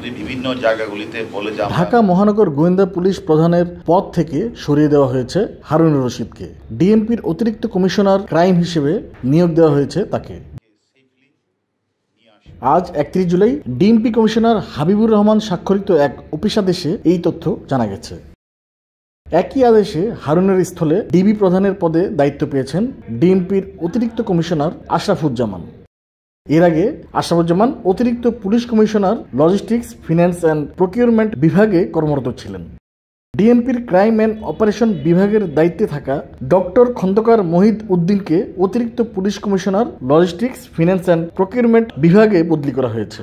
বিভিন্ন জায়গাগুলিতে বলে যে ঢাকা মহানগর গোয়েন্দা পুলিশ প্রধানের পদ থেকে সরিয়ে দেওয়া হয়েছে হারুনুর রশিদকে। ডিএমপির অতিরিক্ত কমিশনার ক্রাইম হিসেবে নিয়োগ দেওয়া হয়েছে তাকে। আজ 31 জুলাই ডিএমপি কমিশনার হাবিবুর রহমান স্বাক্ষরিত এক অফিসাদেশে এই তথ্য জানা গেছে। একই আদেশে হারুনের স্থলে ডিবি প্রধানের পদে দায়িত্ব পেয়েছেন ডিএমপির অতিরিক্ত কমিশনার আশরাফুজ্জামান। এর আগে আশরাফুজ্জামান অতিরিক্ত police commissioner logistics, finance and procurement বিভাগে কর্মরত ছিলেন। ডিএমপির ক্রাইম অ্যান্ড অপারেশন বিভাগের দায়িত্বে থাকা ডক্টর খন্দকার মহিদ উদ্দিনকে অতিরিক্ত police commissioner logistics, finance and procurement বিভাগে বদলি করা হয়েছে।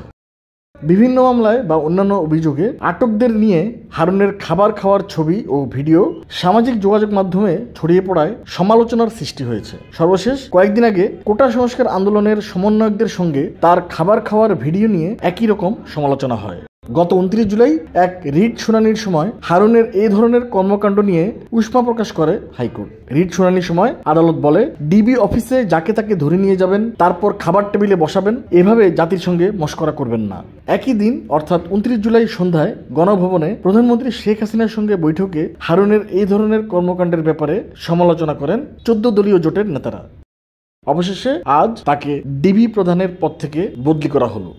বিভিন্ন মামলায় বা অন্যান্য অভিযোগে আটকদের নিয়ে হারুনের খাবার খাওয়ার ছবি ও ভিডিও সামাজিক যোগাযোগ মাধ্যমে ছড়িয়ে পড়ায় সমালোচনার সৃষ্টি হয়েছে। সর্বশেষ কয়েকদিন আগে কোটা সংস্কার আন্দোলনের সমন্বয়কদের সঙ্গে তার খাবার খাওয়ার ভিডিও নিয়ে একই রকম সমালোচনা হয়। গত 29 জুলাই এক রিট শুনানির সময় হারুনের এই ধরনের কর্মকাণ্ড নিয়ে উষ্মা প্রকাশ করে হাইকোর্ট। রিট শুনানির সময় আদালত বলে, ডিবি অফিসে যাকে তাকে ধরে নিয়ে যাবেন, তারপর খাবার টেবিলে বসাবেন, এভাবে জাতির সঙ্গে মশকরা করবেন না। একই দিন অর্থাৎ 29 জুলাই সন্ধ্যায় গণভবনে প্রধানমন্ত্রী শেখ হাসিনার সঙ্গে বৈঠকে হারুনের এই ধরনের কর্মকাণ্ডের ব্যাপারে সমালোচনা করেন 14 দলীয় জোটের নেতারা। অবশেষে আজ তাকে ডিবি প্রধানের পদ থেকে বদলি করা হলো।